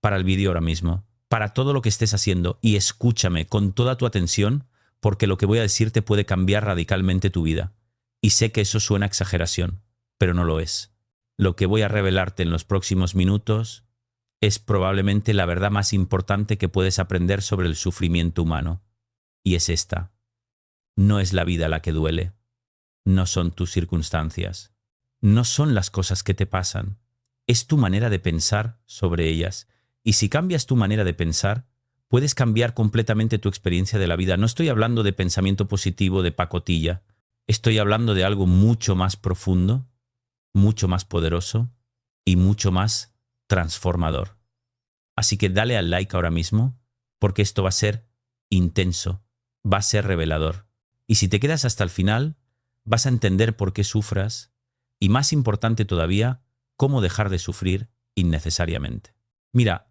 para el vídeo ahora mismo, para todo lo que estés haciendo y escúchame con toda tu atención porque lo que voy a decirte puede cambiar radicalmente tu vida. Y sé que eso suena a exageración, pero no lo es. Lo que voy a revelarte en los próximos minutos es probablemente la verdad más importante que puedes aprender sobre el sufrimiento humano. Y es esta. No es la vida la que duele. No son tus circunstancias. No son las cosas que te pasan. Es tu manera de pensar sobre ellas. Y si cambias tu manera de pensar, puedes cambiar completamente tu experiencia de la vida. No estoy hablando de pensamiento positivo de pacotilla. Estoy hablando de algo mucho más profundo, mucho más poderoso y mucho más transformador. Así que dale al like ahora mismo, porque esto va a ser intenso, va a ser revelador. Y si te quedas hasta el final, vas a entender por qué sufras y, más importante todavía, cómo dejar de sufrir innecesariamente. Mira,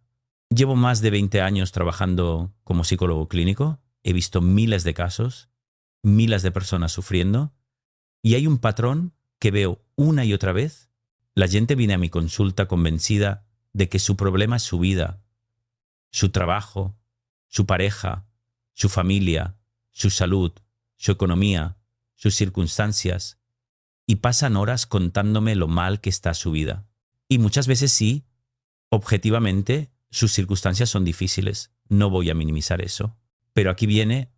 llevo más de 20 años trabajando como psicólogo clínico, he visto miles de casos, miles de personas sufriendo, y hay un patrón que veo una y otra vez. La gente viene a mi consulta convencida de que su problema es su vida, su trabajo, su pareja, su familia, su salud, su economía, sus circunstancias, y pasan horas contándome lo mal que está su vida. Y muchas veces sí, objetivamente, sus circunstancias son difíciles, no voy a minimizar eso. Pero aquí viene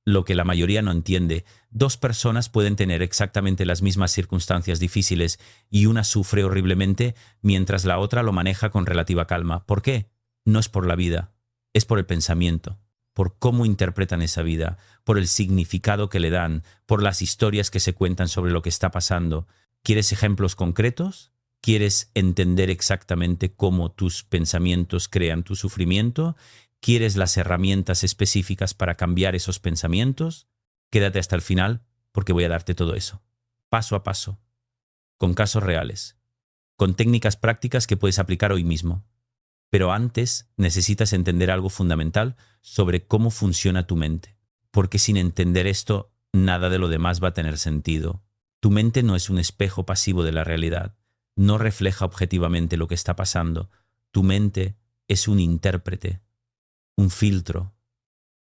lo que la mayoría no entiende. Dos personas pueden tener exactamente las mismas circunstancias difíciles y una sufre horriblemente mientras la otra lo maneja con relativa calma. ¿Por qué? No es por la vida, es por el pensamiento, por cómo interpretan esa vida, por el significado que le dan, por las historias que se cuentan sobre lo que está pasando. ¿Quieres ejemplos concretos? ¿Quieres entender exactamente cómo tus pensamientos crean tu sufrimiento? ¿Quieres las herramientas específicas para cambiar esos pensamientos? Quédate hasta el final porque voy a darte todo eso, paso a paso, con casos reales, con técnicas prácticas que puedes aplicar hoy mismo. Pero antes necesitas entender algo fundamental sobre cómo funciona tu mente, porque sin entender esto, nada de lo demás va a tener sentido. Tu mente no es un espejo pasivo de la realidad, no refleja objetivamente lo que está pasando. Tu mente es un intérprete, un filtro,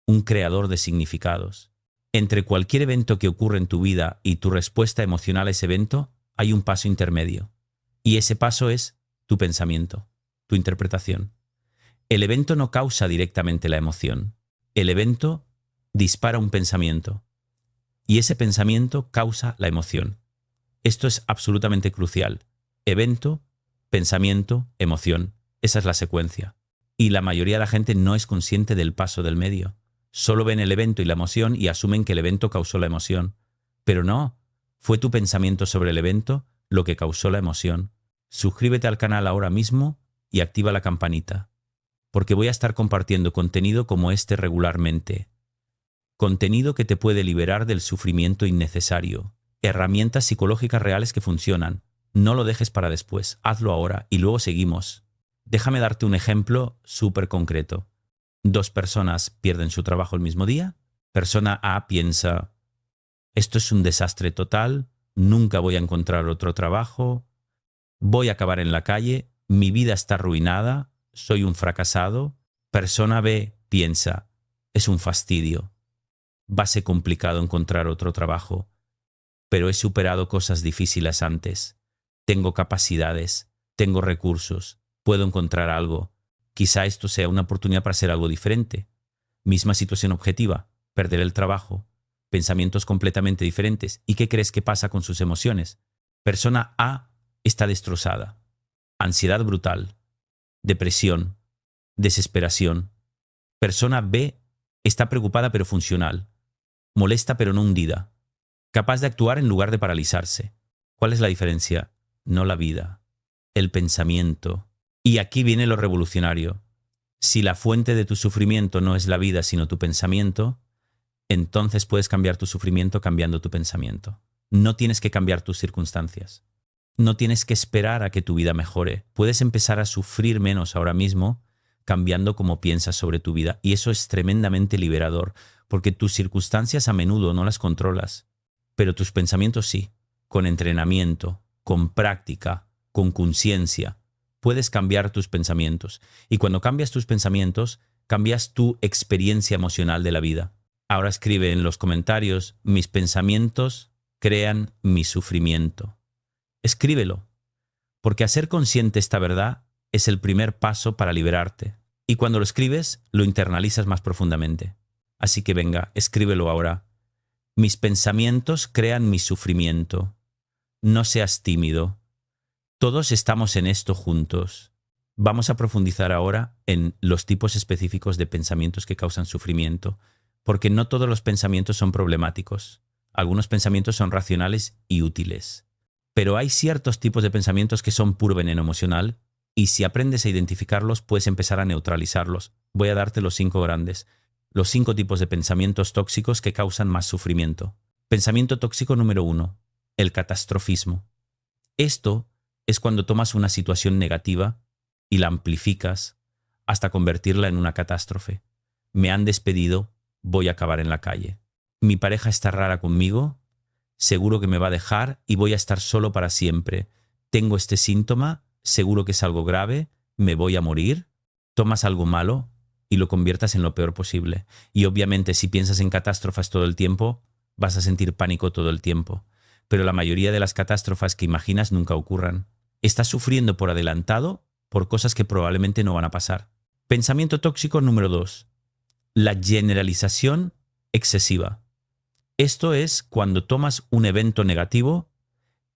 un creador de significados. Entre cualquier evento que ocurre en tu vida y tu respuesta emocional a ese evento, hay un paso intermedio. Y ese paso es tu pensamiento, tu interpretación. El evento no causa directamente la emoción. El evento dispara un pensamiento. Y ese pensamiento causa la emoción. Esto es absolutamente crucial. Evento, pensamiento, emoción. Esa es la secuencia. Y la mayoría de la gente no es consciente del paso del medio. Solo ven el evento y la emoción y asumen que el evento causó la emoción. Pero no, fue tu pensamiento sobre el evento lo que causó la emoción. Suscríbete al canal ahora mismo y activa la campanita, porque voy a estar compartiendo contenido como este regularmente. Contenido que te puede liberar del sufrimiento innecesario. Herramientas psicológicas reales que funcionan. No lo dejes para después, hazlo ahora y luego seguimos. Déjame darte un ejemplo súper concreto. Dos personas pierden su trabajo el mismo día. Persona A piensa, esto es un desastre total, nunca voy a encontrar otro trabajo, voy a acabar en la calle, mi vida está arruinada, soy un fracasado. Persona B piensa, es un fastidio, va a ser complicado encontrar otro trabajo, pero he superado cosas difíciles antes, tengo capacidades, tengo recursos, puedo encontrar algo. Quizá esto sea una oportunidad para hacer algo diferente. Misma situación objetiva, perder el trabajo, pensamientos completamente diferentes. ¿Y qué crees que pasa con sus emociones? Persona A está destrozada, ansiedad brutal, depresión, desesperación. Persona B está preocupada pero funcional, molesta pero no hundida, capaz de actuar en lugar de paralizarse. ¿Cuál es la diferencia? No la vida, el pensamiento. Y aquí viene lo revolucionario. Si la fuente de tu sufrimiento no es la vida sino tu pensamiento, entonces puedes cambiar tu sufrimiento cambiando tu pensamiento. No tienes que cambiar tus circunstancias. No tienes que esperar a que tu vida mejore. Puedes empezar a sufrir menos ahora mismo cambiando cómo piensas sobre tu vida. Y eso es tremendamente liberador, porque tus circunstancias a menudo no las controlas, pero tus pensamientos sí, con entrenamiento, con práctica, con conciencia. puedes cambiar tus pensamientos. Y cuando cambias tus pensamientos, cambias tu experiencia emocional de la vida. Ahora escribe en los comentarios: mis pensamientos crean mi sufrimiento. Escríbelo, porque hacer consciente esta verdad es el primer paso para liberarte. Y cuando lo escribes, lo internalizas más profundamente. Así que venga, escríbelo ahora. Mis pensamientos crean mi sufrimiento. No seas tímido. Todos estamos en esto juntos. Vamos a profundizar ahora en los tipos específicos de pensamientos que causan sufrimiento, porque no todos los pensamientos son problemáticos. Algunos pensamientos son racionales y útiles. Pero hay ciertos tipos de pensamientos que son puro veneno emocional, y si aprendes a identificarlos, puedes empezar a neutralizarlos. Voy a darte los 5 grandes. Los 5 tipos de pensamientos tóxicos que causan más sufrimiento. Pensamiento tóxico número 1. El catastrofismo. Esto es cuando tomas una situación negativa y la amplificas hasta convertirla en una catástrofe. Me han despedido, voy a acabar en la calle. Mi pareja está rara conmigo, seguro que me va a dejar y voy a estar solo para siempre. Tengo este síntoma, seguro que es algo grave, me voy a morir. Tomas algo malo y lo conviertas en lo peor posible. Y obviamente si piensas en catástrofes todo el tiempo, vas a sentir pánico todo el tiempo. Pero la mayoría de las catástrofes que imaginas nunca ocurran. Estás sufriendo por adelantado por cosas que probablemente no van a pasar. Pensamiento tóxico número 2. La generalización excesiva. Esto es cuando tomas un evento negativo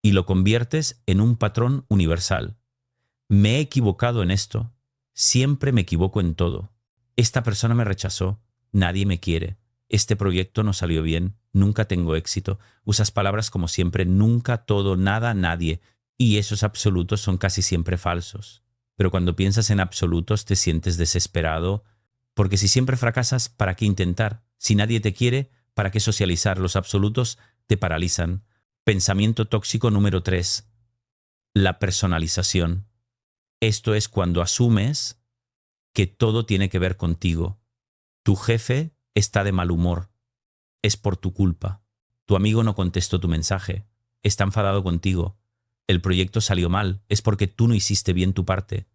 y lo conviertes en un patrón universal. Me he equivocado en esto. Siempre me equivoco en todo. Esta persona me rechazó. Nadie me quiere. Este proyecto no salió bien. Nunca tengo éxito. Usas palabras como siempre, nunca, todo, nada, nadie. Y esos absolutos son casi siempre falsos. Pero cuando piensas en absolutos te sientes desesperado, porque si siempre fracasas, ¿para qué intentar? Si nadie te quiere, ¿para qué socializar? Los absolutos te paralizan. Pensamiento tóxico número 3. La personalización. Esto es cuando asumes que todo tiene que ver contigo. Tu jefe está de mal humor. Es por tu culpa. Tu amigo no contestó tu mensaje. Está enfadado contigo. El proyecto salió mal. Es porque tú no hiciste bien tu parte.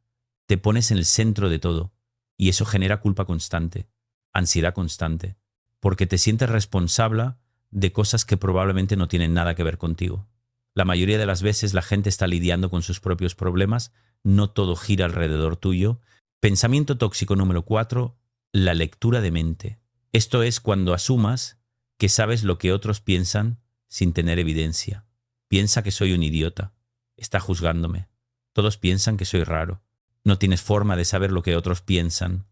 Te pones en el centro de todo. Y eso genera culpa constante, ansiedad constante, porque te sientes responsable de cosas que probablemente no tienen nada que ver contigo. La mayoría de las veces la gente está lidiando con sus propios problemas, no todo gira alrededor tuyo. Pensamiento tóxico número 4, la lectura de mente. Esto es cuando asumas que sabes lo que otros piensan sin tener evidencia. Piensa que soy un idiota, está juzgándome. Todos piensan que soy raro. No tienes forma de saber lo que otros piensan,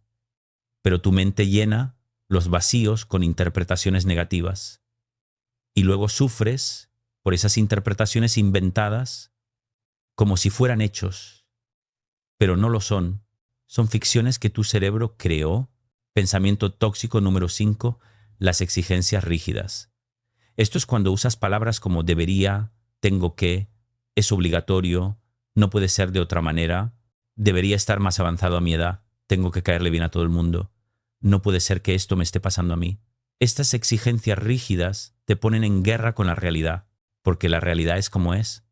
pero tu mente llena los vacíos con interpretaciones negativas. Y luego sufres por esas interpretaciones inventadas como si fueran hechos, pero no lo son. Son ficciones que tu cerebro creó. Pensamiento tóxico número 5, las exigencias rígidas. Esto es cuando usas palabras como debería, tengo que, es obligatorio, no puede ser de otra manera. Debería estar más avanzado a mi edad. Tengo que caerle bien a todo el mundo. No puede ser que esto me esté pasando a mí. Estas exigencias rígidas te ponen en guerra con la realidad, porque la realidad es como es.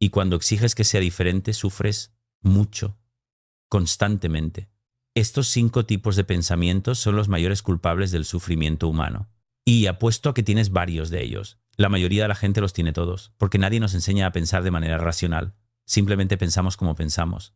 Y cuando exiges que sea diferente, sufres mucho, constantemente. Estos 5 tipos de pensamientos son los mayores culpables del sufrimiento humano. Y apuesto a que tienes varios de ellos. La mayoría de la gente los tiene todos, porque nadie nos enseña a pensar de manera racional. Simplemente pensamos como pensamos.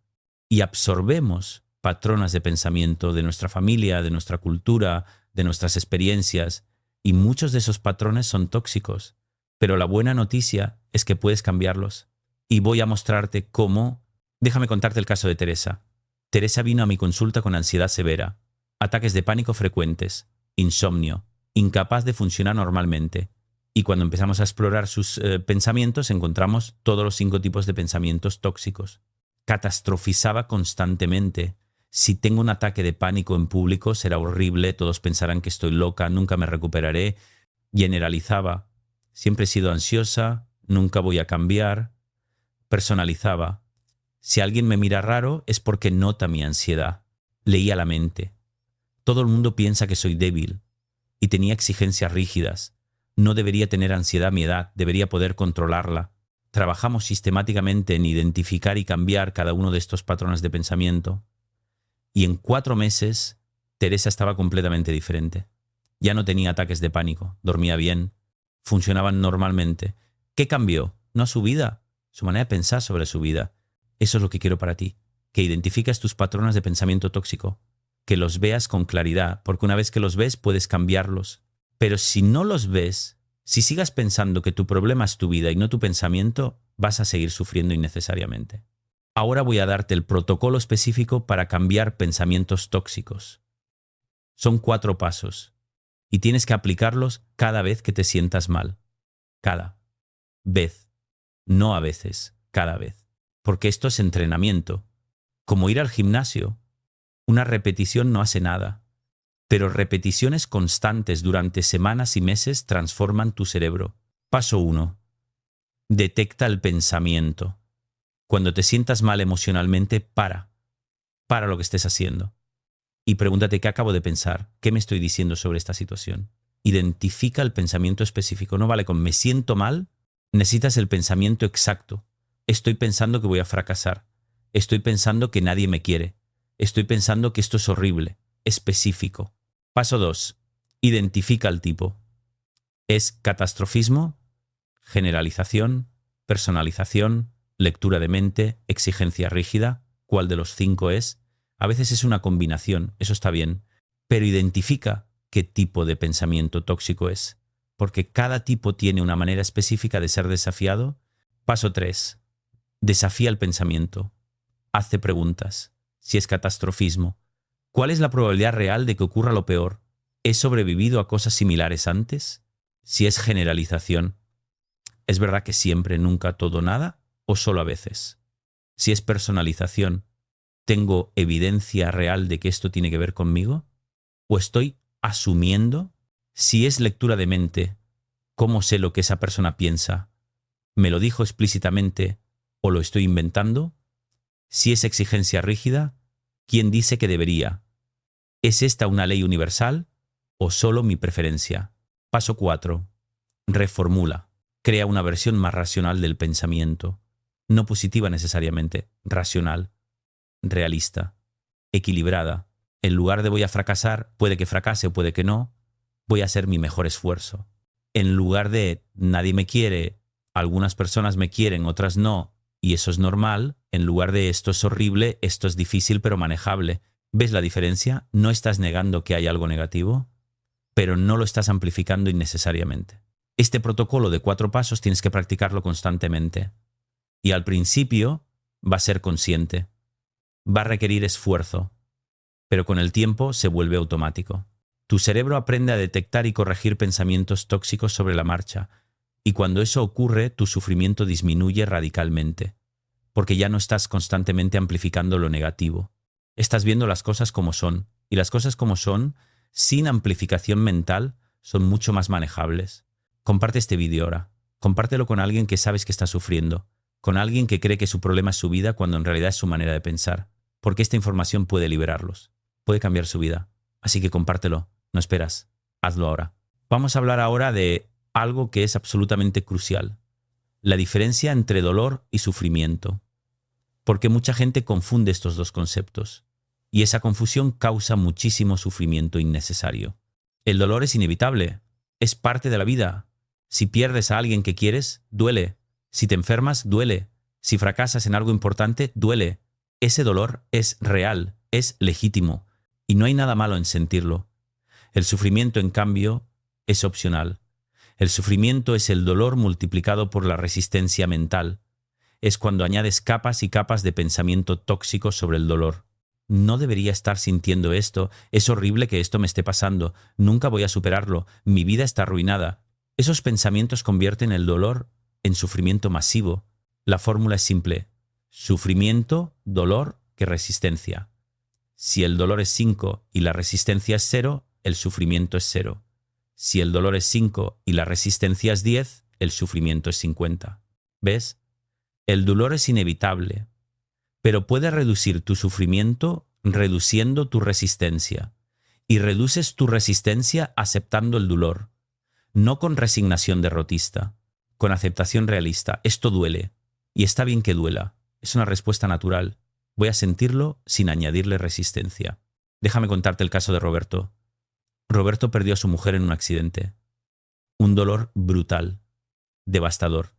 Y absorbemos patrones de pensamiento de nuestra familia, de nuestra cultura, de nuestras experiencias, y muchos de esos patrones son tóxicos. Pero la buena noticia es que puedes cambiarlos. Y voy a mostrarte cómo. Déjame contarte el caso de Teresa. Teresa vino a mi consulta con ansiedad severa, ataques de pánico frecuentes, insomnio, incapaz de funcionar normalmente. Y cuando empezamos a explorar sus pensamientos, encontramos todos los 5 tipos de pensamientos tóxicos. Catastrofizaba constantemente. Si tengo un ataque de pánico en público, será horrible, todos pensarán que estoy loca, nunca me recuperaré. Generalizaba. Siempre he sido ansiosa, nunca voy a cambiar. Personalizaba. Si alguien me mira raro, es porque nota mi ansiedad. Leía la mente. Todo el mundo piensa que soy débil. Y tenía exigencias rígidas. No debería tener ansiedad a mi edad, debería poder controlarla. trabajamos sistemáticamente en identificar y cambiar cada uno de estos patrones de pensamiento. Y en 4 meses, Teresa estaba completamente diferente. Ya no tenía ataques de pánico, dormía bien, funcionaban normalmente. ¿Qué cambió? No su vida, su manera de pensar sobre su vida. Eso es lo que quiero para ti, que identifiques tus patrones de pensamiento tóxico, que los veas con claridad, porque una vez que los ves puedes cambiarlos. Pero si no los ves, si sigas pensando que tu problema es tu vida y no tu pensamiento, vas a seguir sufriendo innecesariamente. Ahora voy a darte el protocolo específico para cambiar pensamientos tóxicos. Son 4 pasos y tienes que aplicarlos cada vez que te sientas mal. Cada vez. No a veces, cada vez. Porque esto es entrenamiento. Como ir al gimnasio. Una repetición no hace nada. Pero repeticiones constantes durante semanas y meses transforman tu cerebro. Paso 1. Detecta el pensamiento. Cuando te sientas mal emocionalmente, para lo que estés haciendo. Y pregúntate qué acabo de pensar, qué me estoy diciendo sobre esta situación. Identifica el pensamiento específico. No vale con me siento mal, necesitas el pensamiento exacto. Estoy pensando que voy a fracasar. Estoy pensando que nadie me quiere. Estoy pensando que esto es horrible. Específico. Paso 2. Identifica el tipo. ¿Es catastrofismo, generalización, personalización, lectura de mente, exigencia rígida? ¿Cuál de los 5 es? A veces es una combinación, eso está bien, pero identifica qué tipo de pensamiento tóxico es, porque cada tipo tiene una manera específica de ser desafiado. Paso 3. Desafía el pensamiento. Hazte preguntas. Si es catastrofismo, ¿cuál es la probabilidad real de que ocurra lo peor? ¿He sobrevivido a cosas similares antes? Si es generalización, ¿es verdad que siempre, nunca, todo, nada? ¿O solo a veces? Si es personalización, ¿tengo evidencia real de que esto tiene que ver conmigo? ¿O estoy asumiendo? Si es lectura de mente, ¿cómo sé lo que esa persona piensa? ¿Me lo dijo explícitamente o lo estoy inventando? Si es exigencia rígida, ¿quién dice que debería? ¿Es esta una ley universal o solo mi preferencia? Paso 4. Reformula. Crea una versión más racional del pensamiento. No positiva necesariamente, racional, realista, equilibrada. En lugar de voy a fracasar, puede que fracase o puede que no, voy a hacer mi mejor esfuerzo. En lugar de nadie me quiere, algunas personas me quieren, otras no, y eso es normal, en lugar de esto es horrible, esto es difícil pero manejable. ¿Ves la diferencia? No estás negando que hay algo negativo, pero no lo estás amplificando innecesariamente. Este protocolo de 4 pasos tienes que practicarlo constantemente. Y al principio va a ser consciente. Va a requerir esfuerzo, pero con el tiempo se vuelve automático. Tu cerebro aprende a detectar y corregir pensamientos tóxicos sobre la marcha, y cuando eso ocurre, tu sufrimiento disminuye radicalmente, porque ya no estás constantemente amplificando lo negativo. Estás viendo las cosas como son, y las cosas como son, sin amplificación mental, son mucho más manejables. Comparte este vídeo ahora. Compártelo con alguien que sabes que está sufriendo, con alguien que cree que su problema es su vida cuando en realidad es su manera de pensar, porque esta información puede liberarlos, puede cambiar su vida. Así que compártelo, no esperas, hazlo ahora. Vamos a hablar ahora de algo que es absolutamente crucial, la diferencia entre dolor y sufrimiento, porque mucha gente confunde estos dos conceptos, y esa confusión causa muchísimo sufrimiento innecesario. El dolor es inevitable, es parte de la vida. Si pierdes a alguien que quieres, duele. Si te enfermas, duele. Si fracasas en algo importante, duele. Ese dolor es real, es legítimo, y no hay nada malo en sentirlo. El sufrimiento, en cambio, es opcional. El sufrimiento es el dolor multiplicado por la resistencia mental. Es cuando añades capas y capas de pensamiento tóxico sobre el dolor. No debería estar sintiendo esto, es horrible que esto me esté pasando, nunca voy a superarlo, mi vida está arruinada. Esos pensamientos convierten el dolor en sufrimiento masivo. La fórmula es simple: sufrimiento, dolor, que resistencia. Si el dolor es 5 y la resistencia es 0, el sufrimiento es 0. Si el dolor es 5 y la resistencia es 10, el sufrimiento es 50. ¿Ves? El dolor es inevitable, pero puedes reducir tu sufrimiento reduciendo tu resistencia. Y reduces tu resistencia aceptando el dolor, no con resignación derrotista. con aceptación realista. Esto duele, y está bien que duela. Es una respuesta natural. Voy a sentirlo sin añadirle resistencia. Déjame contarte el caso de Roberto. Roberto perdió a su mujer en un accidente. Un dolor brutal, devastador.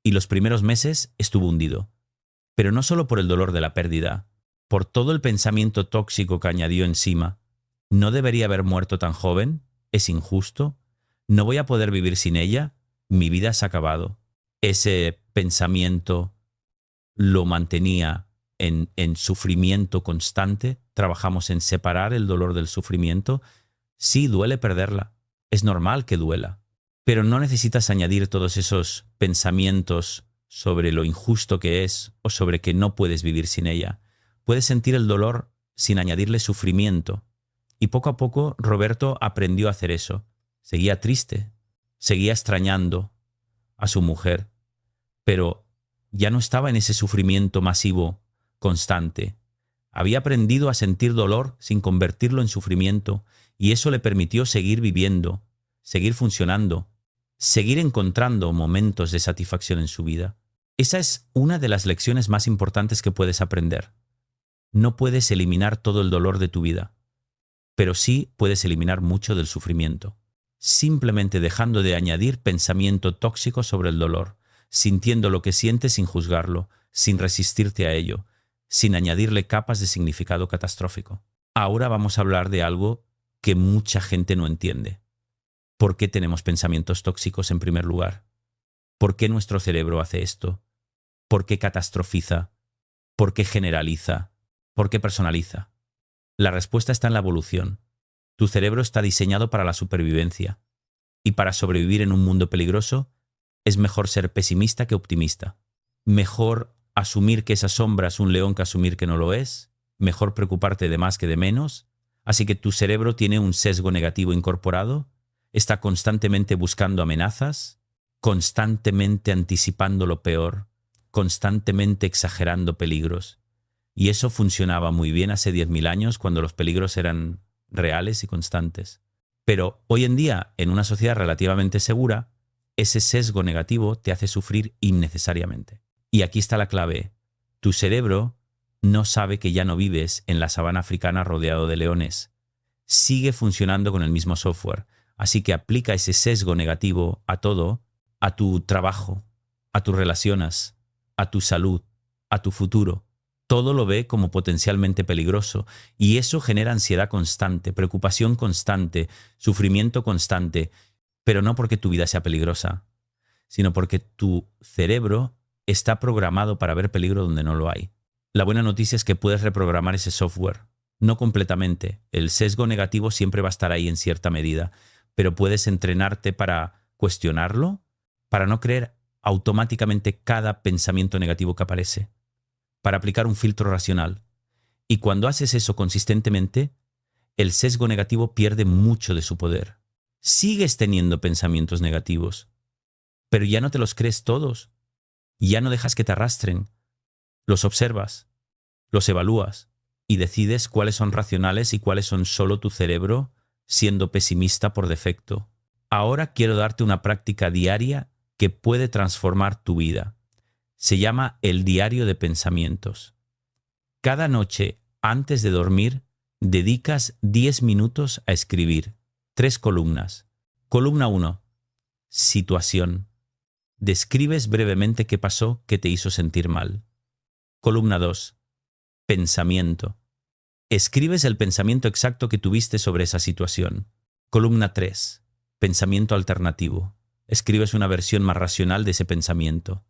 Y los primeros meses estuvo hundido. Pero no solo por el dolor de la pérdida, por todo el pensamiento tóxico que añadió encima. ¿No debería haber muerto tan joven? ¿Es injusto? ¿No voy a poder vivir sin ella? Mi vida se ha acabado. Ese pensamiento lo mantenía en sufrimiento constante. Trabajamos en separar el dolor del sufrimiento. Sí, duele perderla. Es normal que duela. Pero no necesitas añadir todos esos pensamientos sobre lo injusto que es o sobre que no puedes vivir sin ella. Puedes sentir el dolor sin añadirle sufrimiento. Y poco a poco Roberto aprendió a hacer eso. Seguía triste, seguía extrañando a su mujer, pero ya no estaba en ese sufrimiento masivo, constante. Había aprendido a sentir dolor sin convertirlo en sufrimiento, y eso le permitió seguir viviendo, seguir funcionando, seguir encontrando momentos de satisfacción en su vida. Esa es una de las lecciones más importantes que puedes aprender. No puedes eliminar todo el dolor de tu vida, pero sí puedes eliminar mucho del sufrimiento. Simplemente dejando de añadir pensamiento tóxico sobre el dolor, sintiendo lo que sientes sin juzgarlo, sin resistirte a ello, sin añadirle capas de significado catastrófico. Ahora vamos a hablar de algo que mucha gente no entiende. ¿Por qué tenemos pensamientos tóxicos en primer lugar? ¿Por qué nuestro cerebro hace esto? ¿Por qué catastrofiza? ¿Por qué generaliza? ¿Por qué personaliza? La respuesta está en la evolución. Tu cerebro está diseñado para la supervivencia. Y para sobrevivir en un mundo peligroso, es mejor ser pesimista que optimista. Mejor asumir que esa sombra es un león que asumir que no lo es. Mejor preocuparte de más que de menos. Así que tu cerebro tiene un sesgo negativo incorporado. Está constantemente buscando amenazas, constantemente anticipando lo peor, constantemente exagerando peligros. Y eso funcionaba muy bien hace 10.000 años, cuando los peligros eran reales y constantes. Pero hoy en día, en una sociedad relativamente segura, ese sesgo negativo te hace sufrir innecesariamente. Y aquí está la clave. Tu cerebro no sabe que ya no vives en la sabana africana rodeado de leones. Sigue funcionando con el mismo software. Así que aplica ese sesgo negativo a todo, a tu trabajo, a tus relaciones, a tu salud, a tu futuro. Todo lo ve como potencialmente peligroso, y eso genera ansiedad constante, preocupación constante, sufrimiento constante, pero no porque tu vida sea peligrosa, sino porque tu cerebro está programado para ver peligro donde no lo hay. La buena noticia es que puedes reprogramar ese software. No completamente. El sesgo negativo siempre va a estar ahí en cierta medida, pero puedes entrenarte para cuestionarlo, para no creer automáticamente cada pensamiento negativo que aparece, para aplicar un filtro racional. Y cuando haces eso consistentemente, el sesgo negativo pierde mucho de su poder. Sigues teniendo pensamientos negativos, pero ya no te los crees todos. Ya no dejas que te arrastren. Los observas, los evalúas y decides cuáles son racionales y cuáles son solo tu cerebro siendo pesimista por defecto. Ahora quiero darte una práctica diaria que puede transformar tu vida. Se llama el diario de pensamientos. Cada noche, antes de dormir, dedicas 10 minutos a escribir. 3 columnas. Columna 1. Situación. Describes brevemente qué pasó que te hizo sentir mal. Columna 2. Pensamiento. Escribes el pensamiento exacto que tuviste sobre esa situación. Columna 3. Pensamiento alternativo. Escribes una versión más racional de ese pensamiento.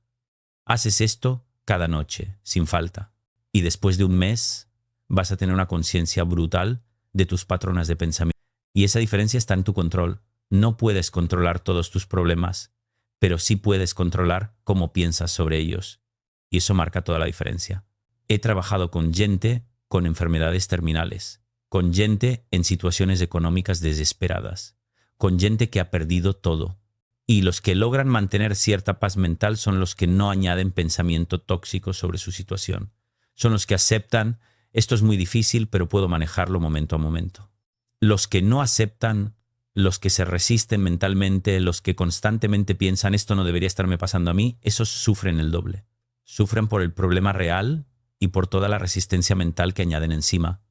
Haces esto cada noche, sin falta. Y después de un mes, vas a tener una conciencia brutal de tus patrones de pensamiento. Y esa diferencia está en tu control. No puedes controlar todos tus problemas, pero sí puedes controlar cómo piensas sobre ellos. Y eso marca toda la diferencia. He trabajado con gente con enfermedades terminales, con gente en situaciones económicas desesperadas, con gente que ha perdido todo. Y los que logran mantener cierta paz mental son los que no añaden pensamiento tóxico sobre su situación. Son los que aceptan, esto es muy difícil, pero puedo manejarlo momento a momento. Los que no aceptan los que se resisten mentalmente, los que constantemente piensan esto no debería estarme pasando a mí, esos sufren el doble. Sufren por el problema real y por toda la resistencia mental que añaden encima.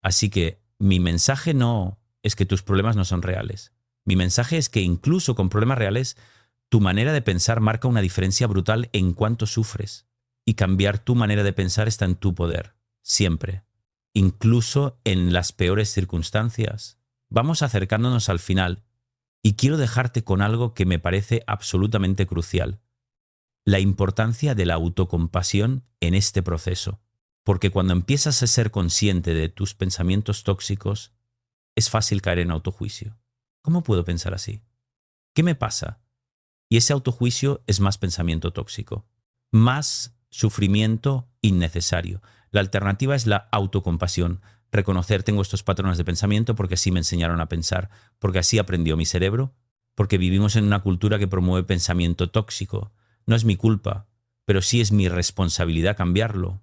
Así que mi mensaje no es que tus problemas no son reales. Mi mensaje es que incluso con problemas reales, tu manera de pensar marca una diferencia brutal en cuánto sufres. Y cambiar tu manera de pensar está en tu poder, siempre. Incluso en las peores circunstancias. Vamos acercándonos al final y quiero dejarte con algo que me parece absolutamente crucial. La importancia de la autocompasión en este proceso. Porque cuando empiezas a ser consciente de tus pensamientos tóxicos, es fácil caer en autojuicio. ¿Cómo puedo pensar así? ¿Qué me pasa? Y ese autojuicio es más pensamiento tóxico, más sufrimiento innecesario. La alternativa es la autocompasión. Reconocer, tengo estos patrones de pensamiento porque así me enseñaron a pensar, porque así aprendió mi cerebro, porque vivimos en una cultura que promueve pensamiento tóxico. No es mi culpa, pero sí es mi responsabilidad cambiarlo.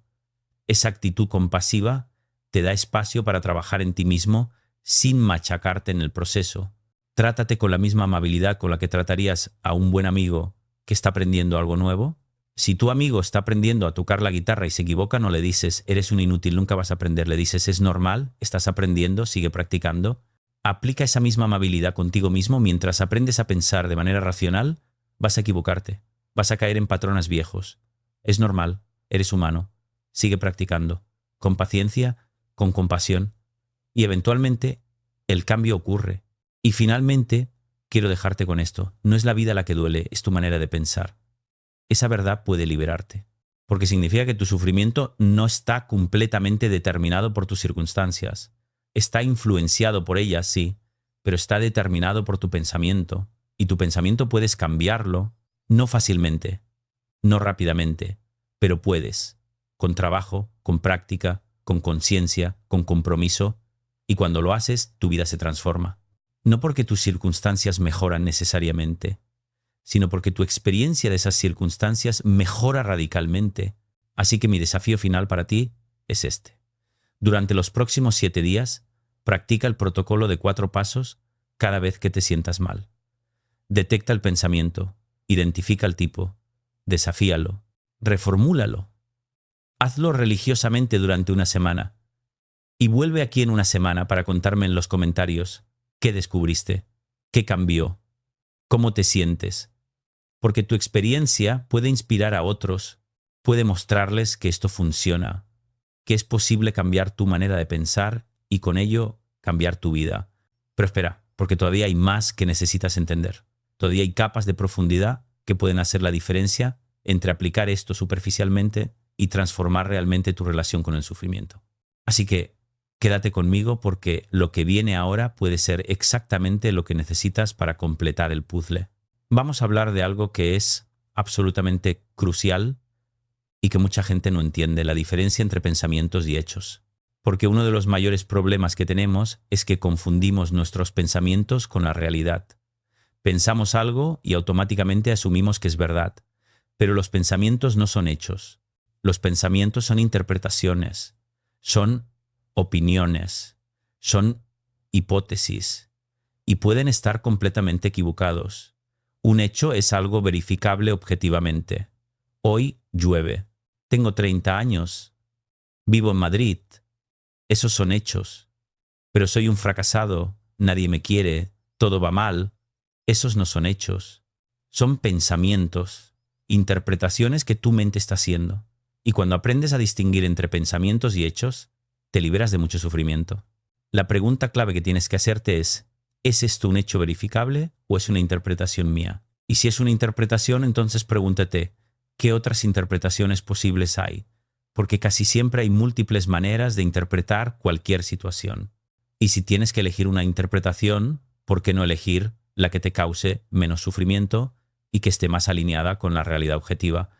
Esa actitud compasiva te da espacio para trabajar en ti mismo sin machacarte en el proceso. Trátate con la misma amabilidad con la que tratarías a un buen amigo que está aprendiendo algo nuevo. Si tu amigo está aprendiendo a tocar la guitarra y se equivoca, no le dices, eres un inútil, nunca vas a aprender. Le dices, es normal, estás aprendiendo, sigue practicando. Aplica esa misma amabilidad contigo mismo mientras aprendes a pensar de manera racional, vas a equivocarte, vas a caer en patrones viejos. Es normal, eres humano, sigue practicando, con paciencia, con compasión, y eventualmente el cambio ocurre. Y finalmente, quiero dejarte con esto, no es la vida la que duele, es tu manera de pensar. Esa verdad puede liberarte, porque significa que tu sufrimiento no está completamente determinado por tus circunstancias. Está influenciado por ellas, sí, pero está determinado por tu pensamiento, y tu pensamiento puedes cambiarlo, no fácilmente, no rápidamente, pero puedes, con trabajo, con práctica, con conciencia, con compromiso, y cuando lo haces, tu vida se transforma. No porque tus circunstancias mejoran necesariamente, sino porque tu experiencia de esas circunstancias mejora radicalmente. Así que mi desafío final para ti es este. Durante los próximos 7 días, practica el protocolo de 4 pasos cada vez que te sientas mal. Detecta el pensamiento, identifica el tipo, desafíalo, reformúlalo. Hazlo religiosamente durante una semana y vuelve aquí en una semana para contarme en los comentarios qué descubriste, qué cambió, cómo te sientes. Porque tu experiencia puede inspirar a otros, puede mostrarles que esto funciona, que es posible cambiar tu manera de pensar y con ello cambiar tu vida. Pero espera, porque todavía hay más que necesitas entender. Todavía hay capas de profundidad que pueden hacer la diferencia entre aplicar esto superficialmente y transformar realmente tu relación con el sufrimiento. Así que quédate conmigo porque lo que viene ahora puede ser exactamente lo que necesitas para completar el puzzle. Vamos a hablar de algo que es absolutamente crucial y que mucha gente no entiende, la diferencia entre pensamientos y hechos. Porque uno de los mayores problemas que tenemos es que confundimos nuestros pensamientos con la realidad. Pensamos algo y automáticamente asumimos que es verdad, pero los pensamientos no son hechos. Los pensamientos son interpretaciones, son opiniones, son hipótesis y pueden estar completamente equivocados. Un hecho es algo verificable objetivamente. Hoy llueve. Tengo 30 años. Vivo en Madrid. Esos son hechos. Pero soy un fracasado. Nadie me quiere. Todo va mal. Esos no son hechos. Son pensamientos, interpretaciones que tu mente está haciendo. Y cuando aprendes a distinguir entre pensamientos y hechos, te liberas de mucho sufrimiento. La pregunta clave que tienes que hacerte ¿es esto un hecho verificable o es una interpretación mía? Y si es una interpretación, entonces pregúntate, ¿qué otras interpretaciones posibles hay? Porque casi siempre hay múltiples maneras de interpretar cualquier situación. Y si tienes que elegir una interpretación, ¿por qué no elegir la que te cause menos sufrimiento y que esté más alineada con la realidad objetiva?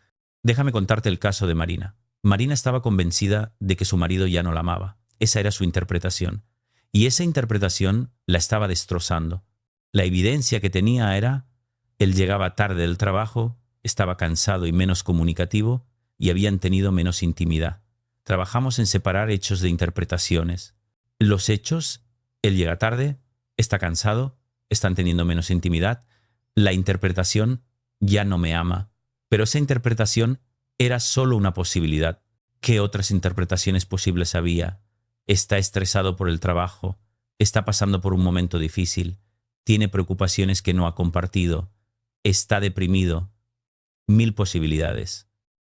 Déjame contarte el caso de Marina. Marina estaba convencida de que su marido ya no la amaba. Esa era su interpretación. Y esa interpretación la estaba destrozando. La evidencia que tenía era, él llegaba tarde del trabajo, estaba cansado y menos comunicativo, y habían tenido menos intimidad. Trabajamos en separar hechos de interpretaciones. Los hechos, él llega tarde, está cansado, están teniendo menos intimidad, la interpretación ya no me ama. Pero esa interpretación era solo una posibilidad. ¿Qué otras interpretaciones posibles había? Está estresado por el trabajo, está pasando por un momento difícil, tiene preocupaciones que no ha compartido, está deprimido. 1000 posibilidades.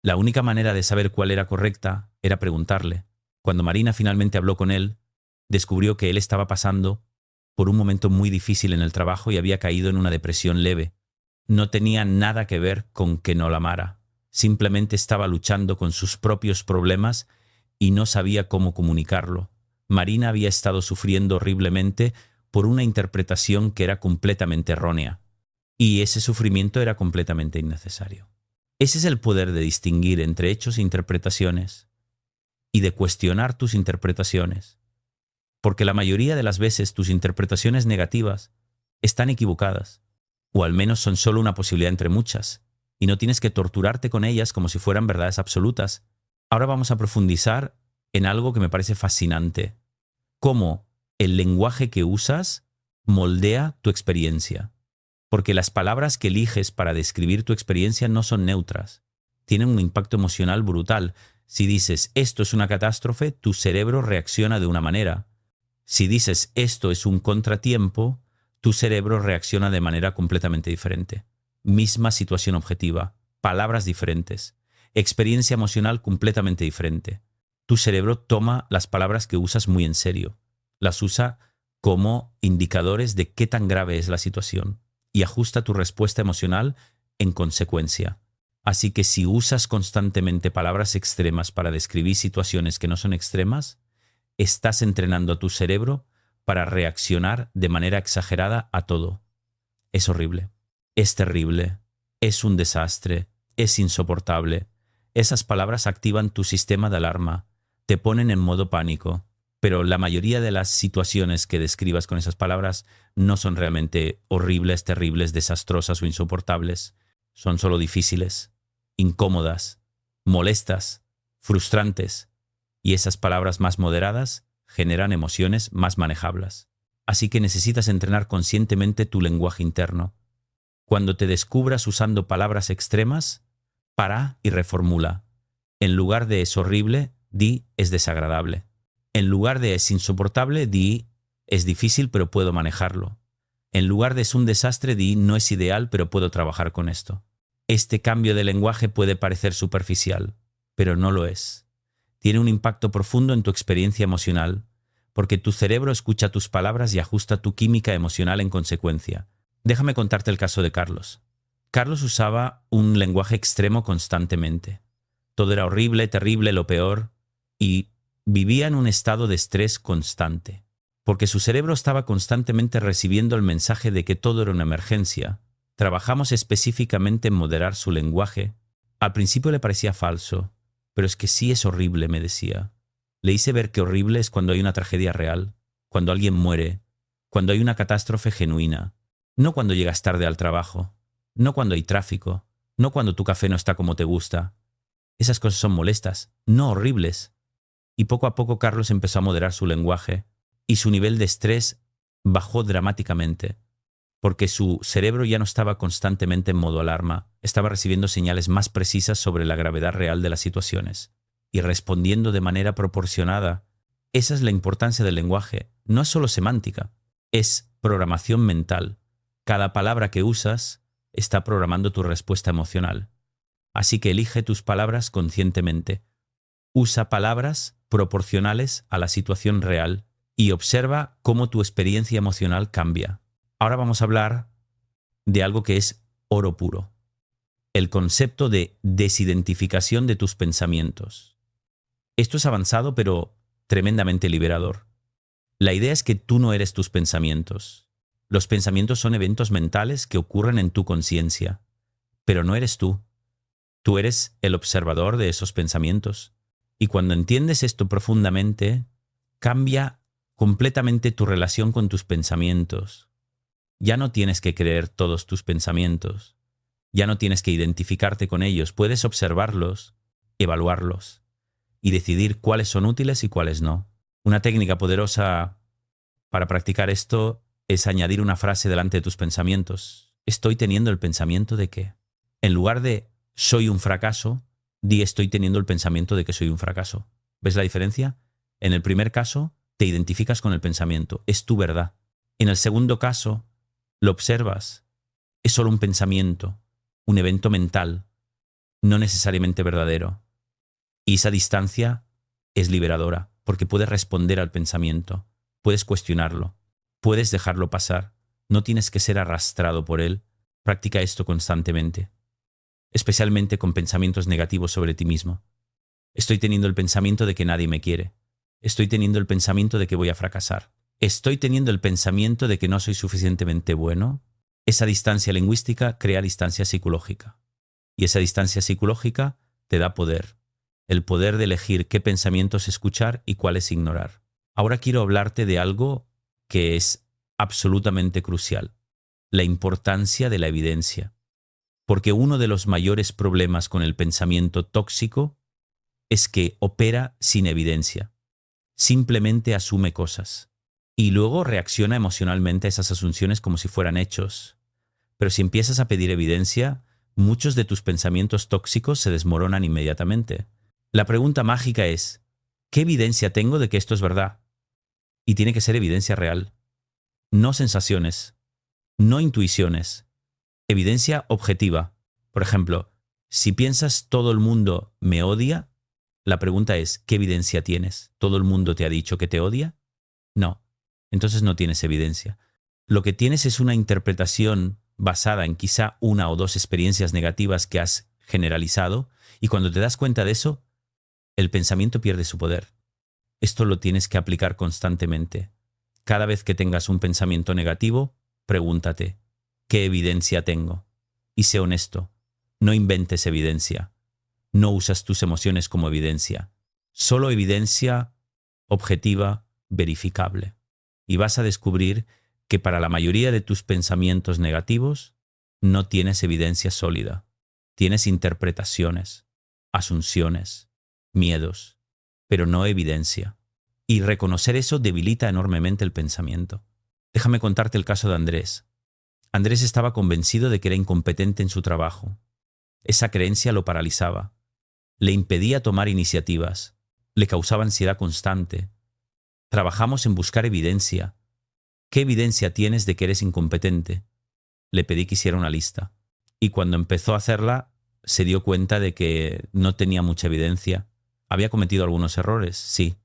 La única manera de saber cuál era correcta era preguntarle. Cuando Marina finalmente habló con él, descubrió que él estaba pasando por un momento muy difícil en el trabajo y había caído en una depresión leve. No tenía nada que ver con que no la amara. Simplemente estaba luchando con sus propios problemas y no sabía cómo comunicarlo. Marina había estado sufriendo horriblemente por una interpretación que era completamente errónea. Y ese sufrimiento era completamente innecesario. Ese es el poder de distinguir entre hechos e interpretaciones y de cuestionar tus interpretaciones. Porque la mayoría de las veces tus interpretaciones negativas están equivocadas, o al menos son solo una posibilidad entre muchas, y no tienes que torturarte con ellas como si fueran verdades absolutas. Ahora vamos a profundizar en algo que me parece fascinante: cómo el lenguaje que usas moldea tu experiencia. Porque las palabras que eliges para describir tu experiencia no son neutras. Tienen un impacto emocional brutal. Si dices esto es una catástrofe, tu cerebro reacciona de una manera. Si dices esto es un contratiempo, tu cerebro reacciona de manera completamente diferente. Misma situación objetiva, palabras diferentes, experiencia emocional completamente diferente. Tu cerebro toma las palabras que usas muy en serio. Las usa como indicadores de qué tan grave es la situación y ajusta tu respuesta emocional en consecuencia. Así que si usas constantemente palabras extremas para describir situaciones que no son extremas, estás entrenando a tu cerebro para reaccionar de manera exagerada a todo. Es horrible, es terrible, es un desastre, es insoportable. Esas palabras activan tu sistema de alarma, te ponen en modo pánico. Pero la mayoría de las situaciones que describas con esas palabras no son realmente horribles, terribles, desastrosas o insoportables. Son solo difíciles, incómodas, molestas, frustrantes. Y esas palabras más moderadas generan emociones más manejables. Así que necesitas entrenar conscientemente tu lenguaje interno. Cuando te descubras usando palabras extremas, para y reformula. En lugar de es horrible, di es desagradable. En lugar de es insoportable, di es difícil pero puedo manejarlo. En lugar de es un desastre, di no es ideal pero puedo trabajar con esto. Este cambio de lenguaje puede parecer superficial, pero no lo es. Tiene un impacto profundo en tu experiencia emocional, porque tu cerebro escucha tus palabras y ajusta tu química emocional en consecuencia. Déjame contarte el caso de Carlos. Carlos usaba un lenguaje extremo constantemente. Todo era horrible, terrible, lo peor, y vivía en un estado de estrés constante, porque su cerebro estaba constantemente recibiendo el mensaje de que todo era una emergencia. Trabajamos específicamente en moderar su lenguaje. Al principio le parecía falso, pero es que sí es horrible, me decía. Le hice ver que horrible es cuando hay una tragedia real, cuando alguien muere, cuando hay una catástrofe genuina, no cuando llegas tarde al trabajo, no cuando hay tráfico, no cuando tu café no está como te gusta. Esas cosas son molestas, no horribles. Y poco a poco Carlos empezó a moderar su lenguaje y su nivel de estrés bajó dramáticamente, porque su cerebro ya no estaba constantemente en modo alarma, estaba recibiendo señales más precisas sobre la gravedad real de las situaciones y respondiendo de manera proporcionada. Esa es la importancia del lenguaje. No es solo semántica, es programación mental. Cada palabra que usas está programando tu respuesta emocional. Así que elige tus palabras conscientemente. Usa palabras proporcionales a la situación real y observa cómo tu experiencia emocional cambia. Ahora vamos a hablar de algo que es oro puro: el concepto de desidentificación de tus pensamientos. Esto es avanzado pero tremendamente liberador. La idea es que tú no eres tus pensamientos. Los pensamientos son eventos mentales que ocurren en tu conciencia, pero no eres tú. Tú eres el observador de esos pensamientos. Y cuando entiendes esto profundamente, cambia completamente tu relación con tus pensamientos. Ya no tienes que creer todos tus pensamientos. Ya no tienes que identificarte con ellos. Puedes observarlos, evaluarlos y decidir cuáles son útiles y cuáles no. Una técnica poderosa para practicar esto es añadir una frase delante de tus pensamientos. Estoy teniendo el pensamiento de que, en lugar de soy un fracaso, di estoy teniendo el pensamiento de que soy un fracaso. ¿Ves la diferencia? En el primer caso, te identificas con el pensamiento, es tu verdad. En el segundo caso, lo observas, es solo un pensamiento, un evento mental, no necesariamente verdadero. Y esa distancia es liberadora, porque puedes responder al pensamiento, puedes cuestionarlo, puedes dejarlo pasar, no tienes que ser arrastrado por él. Practica esto constantemente, especialmente con pensamientos negativos sobre ti mismo. Estoy teniendo el pensamiento de que nadie me quiere. Estoy teniendo el pensamiento de que voy a fracasar. Estoy teniendo el pensamiento de que no soy suficientemente bueno. Esa distancia lingüística crea distancia psicológica. Y esa distancia psicológica te da poder. El poder de elegir qué pensamientos escuchar y cuáles ignorar. Ahora quiero hablarte de algo que es absolutamente crucial. La importancia de la evidencia. Porque uno de los mayores problemas con el pensamiento tóxico es que opera sin evidencia. Simplemente asume cosas. Y luego reacciona emocionalmente a esas asunciones como si fueran hechos. Pero si empiezas a pedir evidencia, muchos de tus pensamientos tóxicos se desmoronan inmediatamente. La pregunta mágica es, ¿qué evidencia tengo de que esto es verdad? Y tiene que ser evidencia real. No sensaciones, no intuiciones. Evidencia objetiva. Por ejemplo, si piensas todo el mundo me odia, la pregunta es, ¿qué evidencia tienes? ¿Todo el mundo te ha dicho que te odia? No. Entonces no tienes evidencia. Lo que tienes es una interpretación basada en quizá una o dos experiencias negativas que has generalizado, y cuando te das cuenta de eso, el pensamiento pierde su poder. Esto lo tienes que aplicar constantemente. Cada vez que tengas un pensamiento negativo, pregúntate, ¿qué evidencia tengo? Y sé honesto, no inventes evidencia. No usas tus emociones como evidencia. Solo evidencia objetiva, verificable. Y vas a descubrir que para la mayoría de tus pensamientos negativos no tienes evidencia sólida. Tienes interpretaciones, asunciones, miedos, pero no evidencia. Y reconocer eso debilita enormemente el pensamiento. Déjame contarte el caso de Andrés. Andrés estaba convencido de que era incompetente en su trabajo. Esa creencia lo paralizaba. Le impedía tomar iniciativas. Le causaba ansiedad constante. Trabajamos en buscar evidencia. ¿Qué evidencia tienes de que eres incompetente? Le pedí que hiciera una lista. Y cuando empezó a hacerla, se dio cuenta de que no tenía mucha evidencia. Había cometido algunos errores, sí,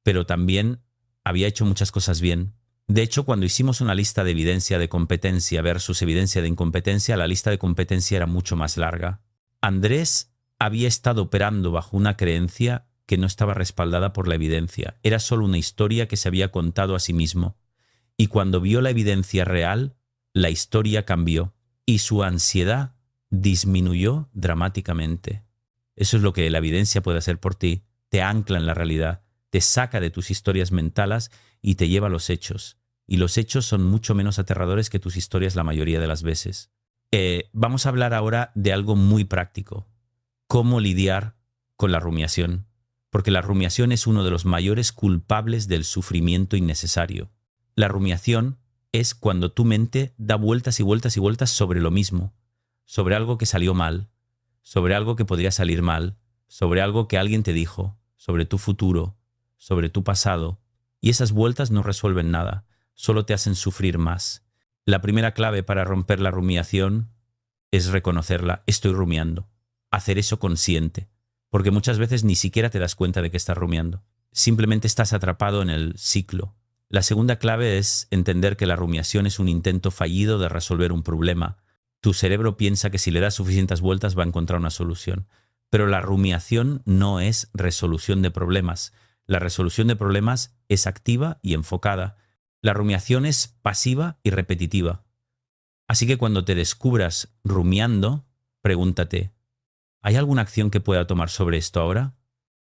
pero también había hecho muchas cosas bien. De hecho, cuando hicimos una lista de evidencia de competencia versus evidencia de incompetencia, la lista de competencia era mucho más larga. Andrés había estado operando bajo una creencia que no estaba respaldada por la evidencia. Era solo una historia que se había contado a sí mismo. Y cuando vio la evidencia real, la historia cambió y su ansiedad disminuyó dramáticamente. Eso es lo que la evidencia puede hacer por ti. Te ancla en la realidad, te saca de tus historias mentales y te lleva a los hechos. Y los hechos son mucho menos aterradores que tus historias la mayoría de las veces. Vamos a hablar ahora de algo muy práctico. Cómo lidiar con la rumiación. Porque la rumiación es uno de los mayores culpables del sufrimiento innecesario. La rumiación es cuando tu mente da vueltas y vueltas y vueltas sobre lo mismo. Sobre algo que salió mal, sobre algo que podría salir mal, sobre algo que alguien te dijo, sobre tu futuro, sobre tu pasado. Y esas vueltas no resuelven nada, solo te hacen sufrir más. La primera clave para romper la rumiación es reconocerla. Estoy rumiando. Hacer eso consciente. Porque muchas veces ni siquiera te das cuenta de que estás rumiando. Simplemente estás atrapado en el ciclo. La segunda clave es entender que la rumiación es un intento fallido de resolver un problema. Tu cerebro piensa que si le das suficientes vueltas va a encontrar una solución. Pero la rumiación no es resolución de problemas. La resolución de problemas es activa y enfocada. La rumiación es pasiva y repetitiva. Así que cuando te descubras rumiando, pregúntate, ¿hay alguna acción que pueda tomar sobre esto ahora?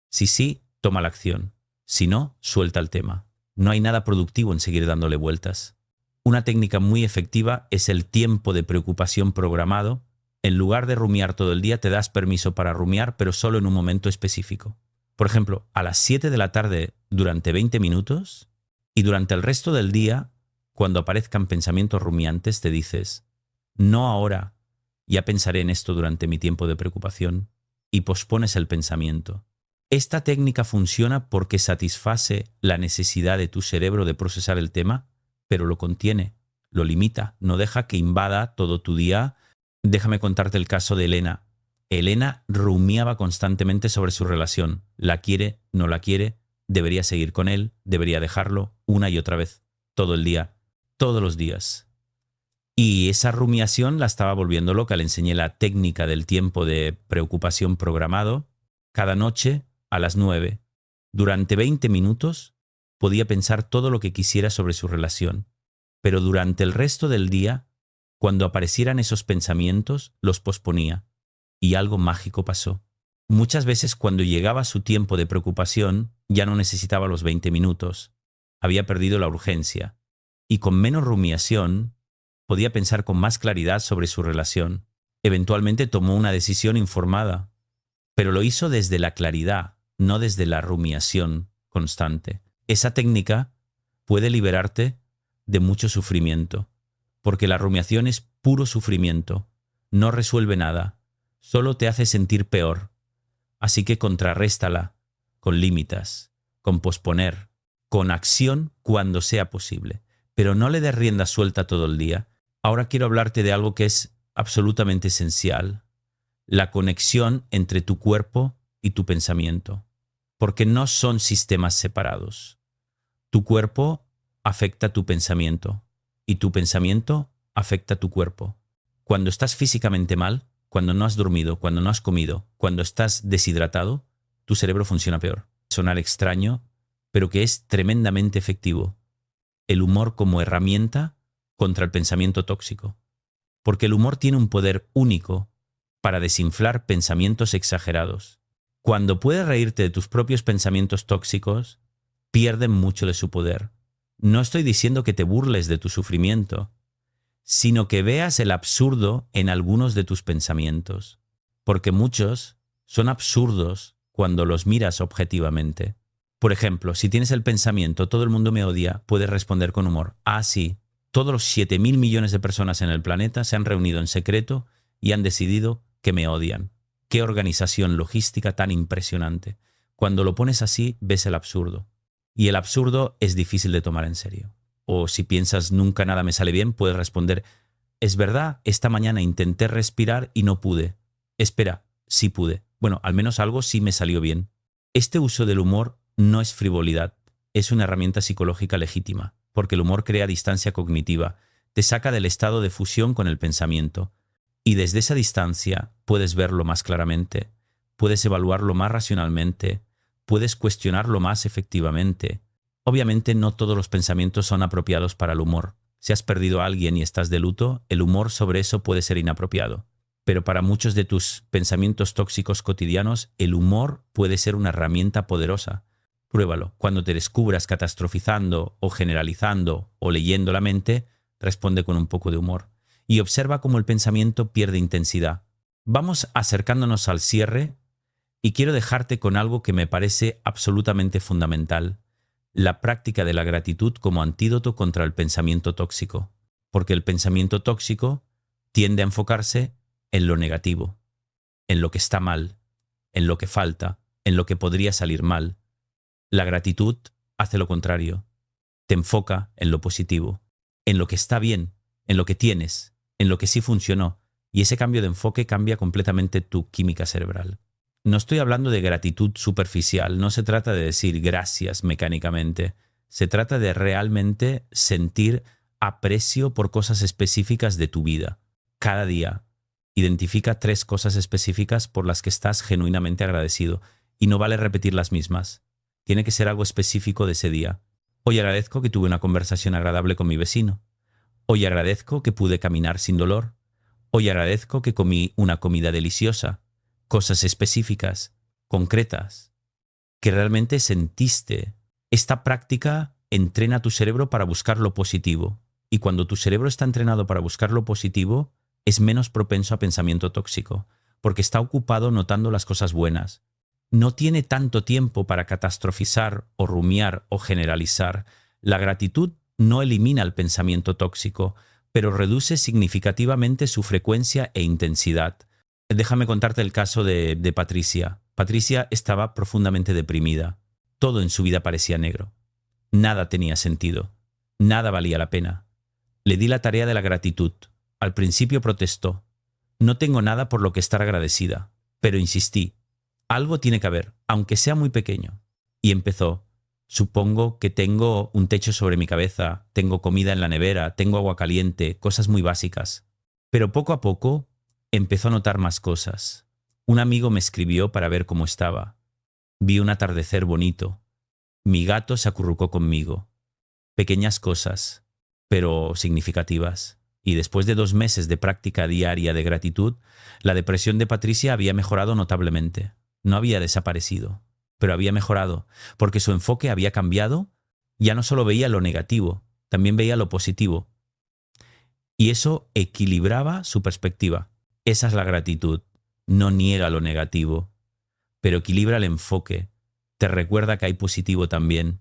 Si sí, toma la acción. Si no, suelta el tema. No hay nada productivo en seguir dándole vueltas. Una técnica muy efectiva es el tiempo de preocupación programado. En lugar de rumiar todo el día, te das permiso para rumiar, pero solo en un momento específico. Por ejemplo, a las 7 de la tarde durante 20 minutos y durante el resto del día, cuando aparezcan pensamientos rumiantes, te dices, no ahora, ya pensaré en esto durante mi tiempo de preocupación, y pospones el pensamiento. Esta técnica funciona porque satisface la necesidad de tu cerebro de procesar el tema, pero lo contiene, lo limita, no deja que invada todo tu día. Déjame contarte el caso de Elena. Elena rumiaba constantemente sobre su relación. La quiere, no la quiere, debería seguir con él, debería dejarlo, una y otra vez, todo el día, todos los días. Y esa rumiación la estaba volviendo loca. Le enseñé la técnica del tiempo de preocupación programado. Cada noche, a las 9, durante 20 minutos, podía pensar todo lo que quisiera sobre su relación. Pero durante el resto del día, cuando aparecieran esos pensamientos, los posponía. Y algo mágico pasó. Muchas veces cuando llegaba su tiempo de preocupación, ya no necesitaba los 20 minutos. Había perdido la urgencia. Y con menos rumiación, podía pensar con más claridad sobre su relación. Eventualmente tomó una decisión informada, pero lo hizo desde la claridad, no desde la rumiación constante. Esa técnica puede liberarte de mucho sufrimiento, porque la rumiación es puro sufrimiento, no resuelve nada, solo te hace sentir peor. Así que contrarréstala con límites, con posponer, con acción cuando sea posible, pero no le des rienda suelta todo el día. Ahora quiero hablarte de algo que es absolutamente esencial, la conexión entre tu cuerpo y tu pensamiento, porque no son sistemas separados. Tu cuerpo afecta a tu pensamiento y tu pensamiento afecta a tu cuerpo. Cuando estás físicamente mal, cuando no has dormido, cuando no has comido, cuando estás deshidratado, tu cerebro funciona peor. Sonar extraño, pero que es tremendamente efectivo. El humor como herramienta contra el pensamiento tóxico. Porque el humor tiene un poder único para desinflar pensamientos exagerados. Cuando puedes reírte de tus propios pensamientos tóxicos, pierden mucho de su poder. No estoy diciendo que te burles de tu sufrimiento, sino que veas el absurdo en algunos de tus pensamientos, porque muchos son absurdos cuando los miras objetivamente. Por ejemplo, si tienes el pensamiento "todo el mundo me odia", puedes responder con humor: "Ah, sí, todos los 7.000 millones de personas en el planeta se han reunido en secreto y han decidido que me odian. Qué organización logística tan impresionante". Cuando lo pones así, ves el absurdo. Y el absurdo es difícil de tomar en serio. O si piensas "nunca nada me sale bien", puedes responder: "Es verdad, esta mañana intenté respirar y no pude. Espera, sí pude. Bueno, al menos algo sí me salió bien". Este uso del humor no es frivolidad, es una herramienta psicológica legítima, porque el humor crea distancia cognitiva, te saca del estado de fusión con el pensamiento, y desde esa distancia puedes verlo más claramente, puedes evaluarlo más racionalmente, puedes cuestionarlo más efectivamente. Obviamente no todos los pensamientos son apropiados para el humor. Si has perdido a alguien y estás de luto, el humor sobre eso puede ser inapropiado. Pero para muchos de tus pensamientos tóxicos cotidianos, el humor puede ser una herramienta poderosa. Pruébalo. Cuando te descubras catastrofizando o generalizando o leyendo la mente, responde con un poco de humor. Y observa cómo el pensamiento pierde intensidad. Vamos acercándonos al cierre y quiero dejarte con algo que me parece absolutamente fundamental: la práctica de la gratitud como antídoto contra el pensamiento tóxico. Porque el pensamiento tóxico tiende a enfocarse en lo negativo, en lo que está mal, en lo que falta, en lo que podría salir mal. La gratitud hace lo contrario, te enfoca en lo positivo, en lo que está bien, en lo que tienes, en lo que sí funcionó, y ese cambio de enfoque cambia completamente tu química cerebral. No estoy hablando de gratitud superficial, no se trata de decir gracias mecánicamente, se trata de realmente sentir aprecio por cosas específicas de tu vida. Cada día, identifica 3 cosas específicas por las que estás genuinamente agradecido, y no vale repetir las mismas. Tiene que ser algo específico de ese día. Hoy agradezco que tuve una conversación agradable con mi vecino. Hoy agradezco que pude caminar sin dolor. Hoy agradezco que comí una comida deliciosa. Cosas específicas, concretas, que realmente sentiste. Esta práctica entrena tu cerebro para buscar lo positivo. Y cuando tu cerebro está entrenado para buscar lo positivo, es menos propenso a pensamiento tóxico, porque está ocupado notando las cosas buenas. No tiene tanto tiempo para catastrofizar o rumiar o generalizar. La gratitud no elimina el pensamiento tóxico, pero reduce significativamente su frecuencia e intensidad. Déjame contarte el caso de Patricia. Patricia estaba profundamente deprimida. Todo en su vida parecía negro. Nada tenía sentido. Nada valía la pena. Le di la tarea de la gratitud. Al principio protestó. No tengo nada por lo que estar agradecida. Pero insistí. Algo tiene que haber, aunque sea muy pequeño. Y empezó. Supongo que tengo un techo sobre mi cabeza, tengo comida en la nevera, tengo agua caliente, cosas muy básicas. Pero poco a poco empezó a notar más cosas. Un amigo me escribió para ver cómo estaba. Vi un atardecer bonito. Mi gato se acurrucó conmigo. Pequeñas cosas, pero significativas. Y después de 2 meses de práctica diaria de gratitud, la depresión de Patricia había mejorado notablemente. No había desaparecido, pero había mejorado, porque su enfoque había cambiado. Ya no solo veía lo negativo, también veía lo positivo. Y eso equilibraba su perspectiva. Esa es la gratitud. No niega lo negativo, pero equilibra el enfoque. Te recuerda que hay positivo también.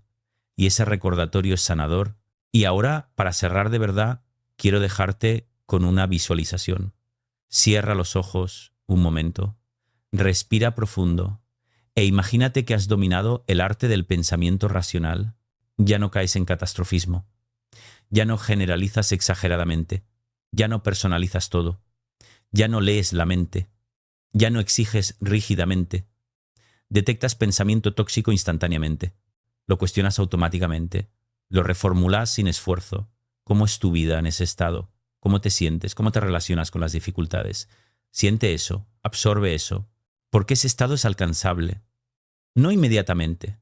Y ese recordatorio es sanador. Y ahora, para cerrar de verdad, quiero dejarte con una visualización. Cierra los ojos un momento. Respira profundo. E imagínate que has dominado el arte del pensamiento racional. Ya no caes en catastrofismo. Ya no generalizas exageradamente. Ya no personalizas todo. Ya no lees la mente. Ya no exiges rígidamente. Detectas pensamiento tóxico instantáneamente. Lo cuestionas automáticamente. Lo reformulas sin esfuerzo. ¿Cómo es tu vida en ese estado? ¿Cómo te sientes? ¿Cómo te relacionas con las dificultades? Siente eso. Absorbe eso. Porque ese estado es alcanzable. No inmediatamente.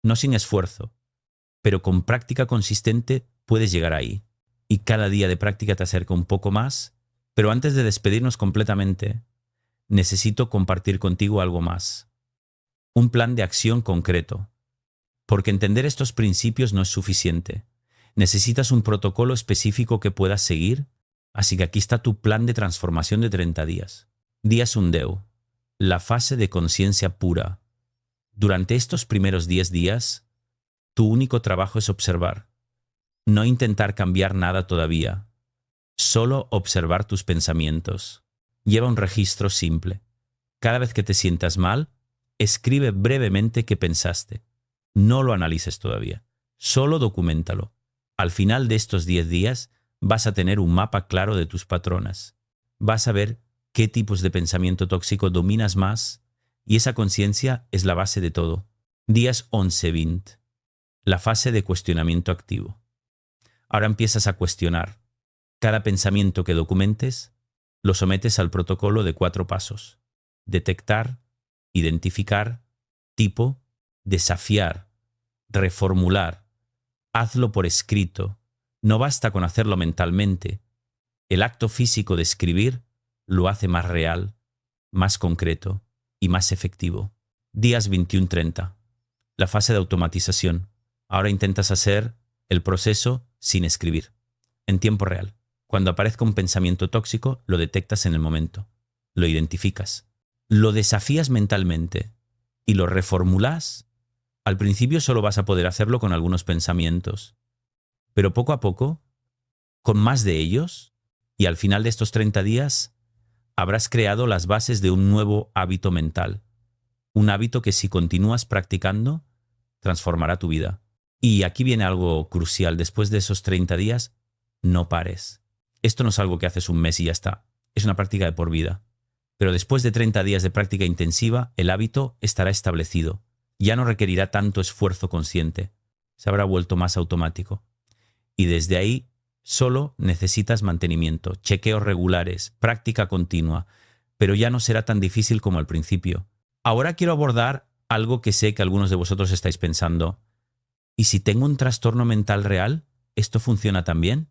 No sin esfuerzo. Pero con práctica consistente puedes llegar ahí. Y cada día de práctica te acerca un poco más. Pero antes de despedirnos completamente, necesito compartir contigo algo más. Un plan de acción concreto. Porque entender estos principios no es suficiente. Necesitas un protocolo específico que puedas seguir. Así que aquí está tu plan de transformación de 30 días. Día Sundeu. La fase de conciencia pura. Durante estos primeros 10 días, tu único trabajo es observar. No intentar cambiar nada todavía. Solo observar tus pensamientos. Lleva un registro simple. Cada vez que te sientas mal, escribe brevemente qué pensaste. No lo analices todavía. Solo documéntalo. Al final de estos 10 días, vas a tener un mapa claro de tus patrones. Vas a ver qué tipos de pensamiento tóxico dominas más, y esa conciencia es la base de todo. Días 11-20. La fase de cuestionamiento activo. Ahora empiezas a cuestionar. Cada pensamiento que documentes, lo sometes al protocolo de 4 pasos. Detectar, identificar, tipo, desafiar, reformular. Hazlo por escrito. No basta con hacerlo mentalmente. El acto físico de escribir lo hace más real, más concreto y más efectivo. Días 21-30. La fase de automatización. Ahora intentas hacer el proceso sin escribir, en tiempo real. Cuando aparezca un pensamiento tóxico, lo detectas en el momento. Lo identificas. Lo desafías mentalmente y lo reformulas. Al principio solo vas a poder hacerlo con algunos pensamientos, pero poco a poco, con más de ellos, y al final de estos 30 días, habrás creado las bases de un nuevo hábito mental. Un hábito que si continúas practicando, transformará tu vida. Y aquí viene algo crucial. Después de esos 30 días, no pares. Esto no es algo que haces un mes y ya está. Es una práctica de por vida. Pero después de 30 días de práctica intensiva, el hábito estará establecido. Ya no requerirá tanto esfuerzo consciente. Se habrá vuelto más automático. Y desde ahí solo necesitas mantenimiento, chequeos regulares, práctica continua, pero ya no será tan difícil como al principio. Ahora quiero abordar algo que sé que algunos de vosotros estáis pensando. ¿Y si tengo un trastorno mental real, esto funciona también?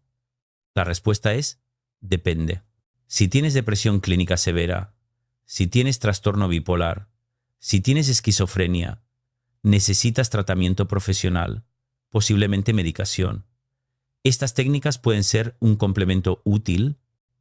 La respuesta es, depende. Si tienes depresión clínica severa, si tienes trastorno bipolar, si tienes esquizofrenia, necesitas tratamiento profesional, posiblemente medicación. Estas técnicas pueden ser un complemento útil,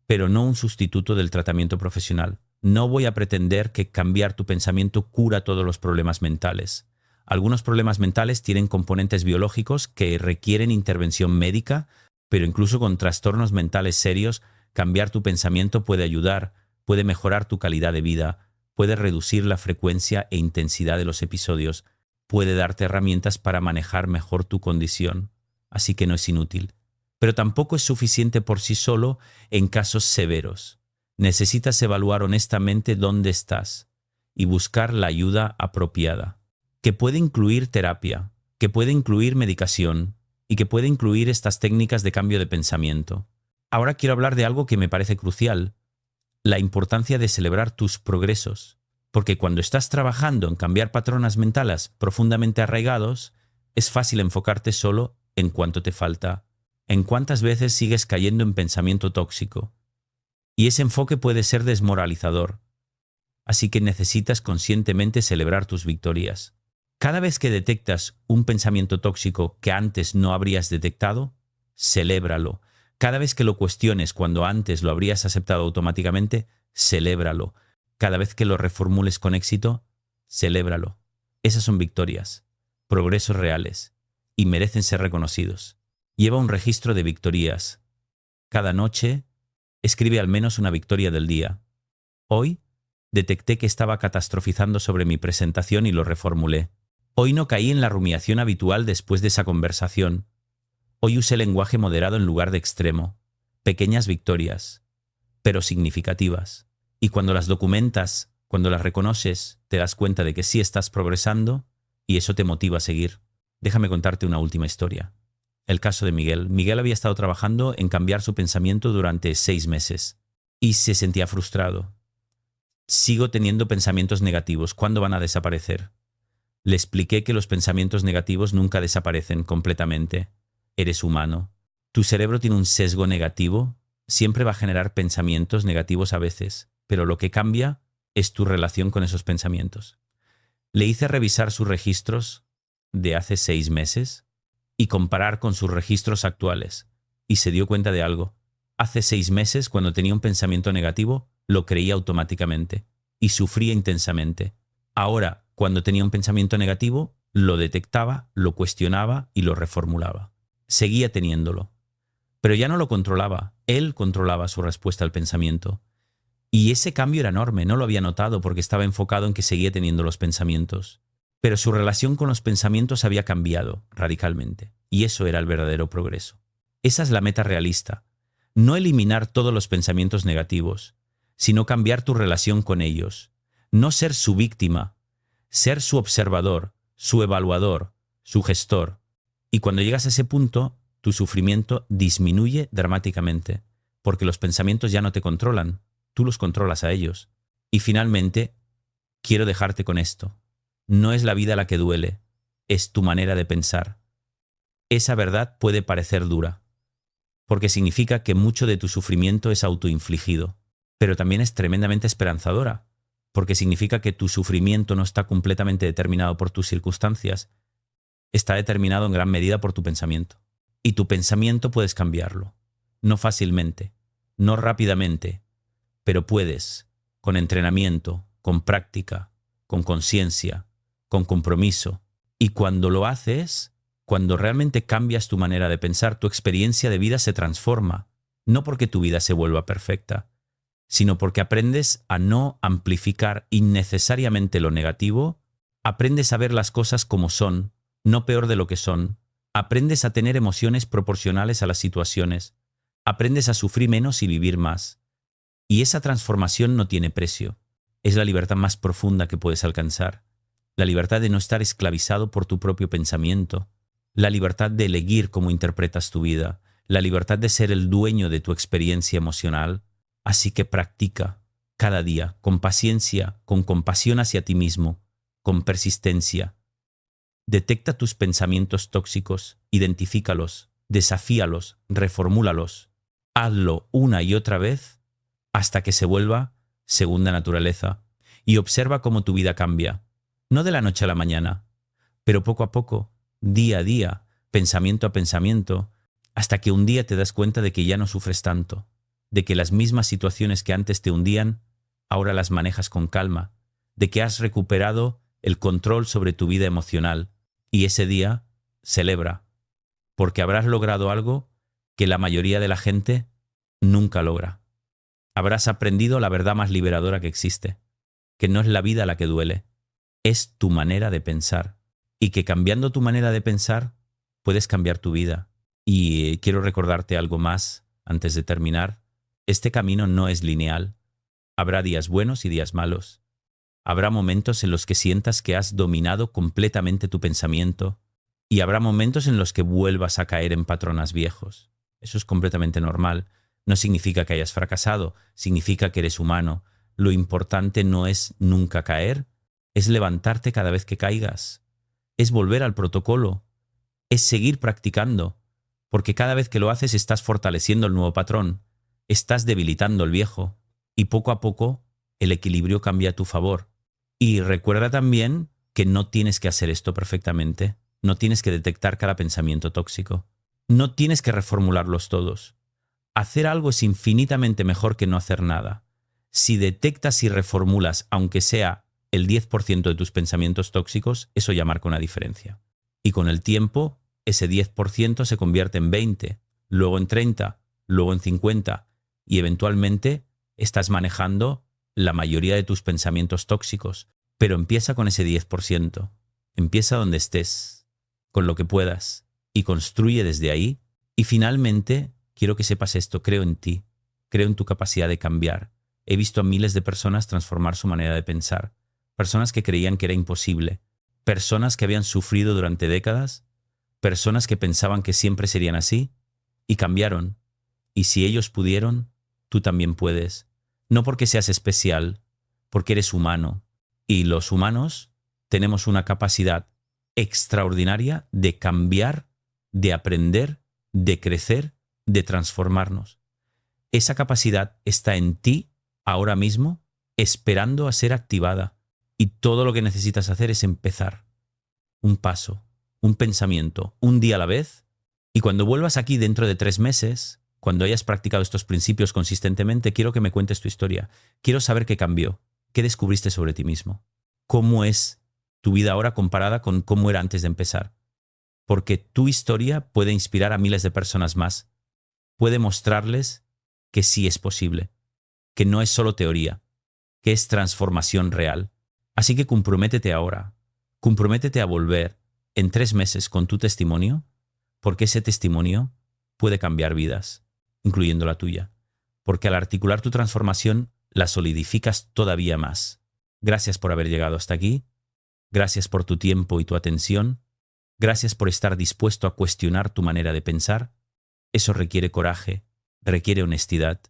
pero no un sustituto del tratamiento profesional. No voy a pretender que cambiar tu pensamiento cura todos los problemas mentales. Algunos problemas mentales tienen componentes biológicos que requieren intervención médica, pero incluso con trastornos mentales serios, cambiar tu pensamiento puede ayudar, puede mejorar tu calidad de vida, puede reducir la frecuencia e intensidad de los episodios, puede darte herramientas para manejar mejor tu condición, así que no es inútil. Pero tampoco es suficiente por sí solo en casos severos. Necesitas evaluar honestamente dónde estás y buscar la ayuda apropiada, que puede incluir terapia, que puede incluir medicación y que puede incluir estas técnicas de cambio de pensamiento. Ahora quiero hablar de algo que me parece crucial, la importancia de celebrar tus progresos, porque cuando estás trabajando en cambiar patrones mentales profundamente arraigados, es fácil enfocarte solo en cuánto te falta, en cuántas veces sigues cayendo en pensamiento tóxico. Y ese enfoque puede ser desmoralizador, así que necesitas conscientemente celebrar tus victorias. Cada vez que detectas un pensamiento tóxico que antes no habrías detectado, celébralo. Cada vez que lo cuestiones cuando antes lo habrías aceptado automáticamente, celébralo. Cada vez que lo reformules con éxito, celébralo. Esas son victorias, progresos reales, y merecen ser reconocidos. Lleva un registro de victorias. Cada noche, escribe al menos una victoria del día. Hoy, detecté que estaba catastrofizando sobre mi presentación y lo reformulé. Hoy no caí en la rumiación habitual después de esa conversación. Hoy usé lenguaje moderado en lugar de extremo. Pequeñas victorias, pero significativas. Y cuando las documentas, cuando las reconoces, te das cuenta de que sí estás progresando y eso te motiva a seguir. Déjame contarte una última historia. El caso de Miguel. Miguel había estado trabajando en cambiar su pensamiento durante 6 meses y se sentía frustrado. Sigo teniendo pensamientos negativos. ¿Cuándo van a desaparecer? Le expliqué que los pensamientos negativos nunca desaparecen completamente. Eres humano. Tu cerebro tiene un sesgo negativo. Siempre va a generar pensamientos negativos a veces, pero lo que cambia es tu relación con esos pensamientos. Le hice revisar sus registros de hace 6 meses y comparar con sus registros actuales, y se dio cuenta de algo. Hace 6 meses, cuando tenía un pensamiento negativo, lo creía automáticamente y sufría intensamente. Ahora, cuando tenía un pensamiento negativo, lo detectaba, lo cuestionaba y lo reformulaba. Seguía teniéndolo, pero ya no lo controlaba. Él controlaba su respuesta al pensamiento. Y ese cambio era enorme, no lo había notado porque estaba enfocado en que seguía teniendo los pensamientos. Pero su relación con los pensamientos había cambiado radicalmente, y eso era el verdadero progreso. Esa es la meta realista. No eliminar todos los pensamientos negativos, sino cambiar tu relación con ellos. No ser su víctima, ser su observador, su evaluador, su gestor. Y cuando llegas a ese punto, tu sufrimiento disminuye dramáticamente, porque los pensamientos ya no te controlan, tú los controlas a ellos. Y finalmente, quiero dejarte con esto. No es la vida la que duele, es tu manera de pensar. Esa verdad puede parecer dura, porque significa que mucho de tu sufrimiento es autoinfligido, pero también es tremendamente esperanzadora, porque significa que tu sufrimiento no está completamente determinado por tus circunstancias, está determinado en gran medida por tu pensamiento. Y tu pensamiento puedes cambiarlo, no fácilmente, no rápidamente, pero puedes, con entrenamiento, con práctica, con conciencia, con compromiso. Y cuando lo haces, cuando realmente cambias tu manera de pensar, tu experiencia de vida se transforma, no porque tu vida se vuelva perfecta, sino porque aprendes a no amplificar innecesariamente lo negativo, aprendes a ver las cosas como son, no peor de lo que son, aprendes a tener emociones proporcionales a las situaciones, aprendes a sufrir menos y vivir más. Y esa transformación no tiene precio. Es la libertad más profunda que puedes alcanzar. La libertad de no estar esclavizado por tu propio pensamiento. La libertad de elegir cómo interpretas tu vida. La libertad de ser el dueño de tu experiencia emocional. Así que practica cada día, con paciencia, con compasión hacia ti mismo, con persistencia. Detecta tus pensamientos tóxicos, identifícalos, desafíalos, reformúlalos. Hazlo una y otra vez hasta que se vuelva segunda naturaleza y observa cómo tu vida cambia. No de la noche a la mañana, pero poco a poco, día a día, pensamiento a pensamiento, hasta que un día te das cuenta de que ya no sufres tanto, de que las mismas situaciones que antes te hundían, ahora las manejas con calma, de que has recuperado el control sobre tu vida emocional, y ese día celebra, porque habrás logrado algo que la mayoría de la gente nunca logra. Habrás aprendido la verdad más liberadora que existe, que no es la vida la que duele, es tu manera de pensar, y que cambiando tu manera de pensar puedes cambiar tu vida. Y quiero recordarte algo más antes de terminar. Este camino no es lineal. Habrá días buenos y días malos. Habrá momentos en los que sientas que has dominado completamente tu pensamiento y habrá momentos en los que vuelvas a caer en patrones viejos. Eso es completamente normal. No significa que hayas fracasado, significa que eres humano. Lo importante no es nunca caer, es levantarte cada vez que caigas. Es volver al protocolo, es seguir practicando, porque cada vez que lo haces estás fortaleciendo el nuevo patrón, estás debilitando el viejo y poco a poco el equilibrio cambia a tu favor. Y recuerda también que no tienes que hacer esto perfectamente, no tienes que detectar cada pensamiento tóxico, no tienes que reformularlos todos. Hacer algo es infinitamente mejor que no hacer nada. Si detectas y reformulas, aunque sea el 10% de tus pensamientos tóxicos, eso ya marca una diferencia. Y con el tiempo, ese 10% se convierte en 20, luego en 30, luego en 50, y eventualmente estás manejando la mayoría de tus pensamientos tóxicos. Pero empieza con ese 10%. Empieza donde estés, con lo que puedas, y construye desde ahí. Y finalmente, quiero que sepas esto, creo en ti, creo en tu capacidad de cambiar. He visto a miles de personas transformar su manera de pensar, personas que creían que era imposible, personas que habían sufrido durante décadas, personas que pensaban que siempre serían así, y cambiaron. Y si ellos pudieron, tú también puedes. No porque seas especial, porque eres humano. Y los humanos tenemos una capacidad extraordinaria de cambiar, de aprender, de crecer, de transformarnos. Esa capacidad está en ti ahora mismo, esperando a ser activada. Y todo lo que necesitas hacer es empezar. Un paso, un pensamiento, un día a la vez. Y cuando vuelvas aquí dentro de 3 meses, cuando hayas practicado estos principios consistentemente, quiero que me cuentes tu historia. Quiero saber qué cambió, qué descubriste sobre ti mismo. ¿Cómo es tu vida ahora comparada con cómo era antes de empezar? Porque tu historia puede inspirar a miles de personas más. Puede mostrarles que sí es posible, que no es solo teoría, que es transformación real. Así que comprométete ahora, comprométete a volver en 3 meses con tu testimonio, porque ese testimonio puede cambiar vidas, incluyendo la tuya. Porque al articular tu transformación, la solidificas todavía más. Gracias por haber llegado hasta aquí. Gracias por tu tiempo y tu atención. Gracias por estar dispuesto a cuestionar tu manera de pensar. Eso requiere coraje, requiere honestidad.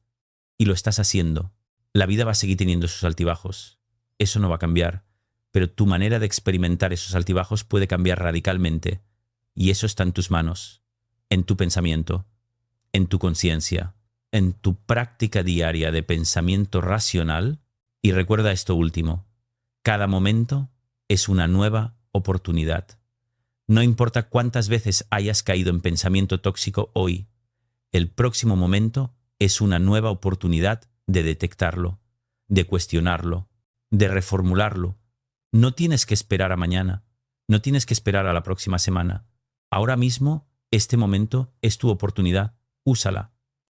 Y lo estás haciendo. La vida va a seguir teniendo sus altibajos. Eso no va a cambiar. Pero tu manera de experimentar esos altibajos puede cambiar radicalmente. Y eso está en tus manos, en tu pensamiento, en tu conciencia, en tu práctica diaria de pensamiento racional. Y recuerda esto último. Cada momento es una nueva oportunidad. No importa cuántas veces hayas caído en pensamiento tóxico hoy, el próximo momento es una nueva oportunidad de detectarlo, de cuestionarlo, de reformularlo. No tienes que esperar a mañana, no tienes que esperar a la próxima semana. Ahora mismo, este momento es tu oportunidad, úsala.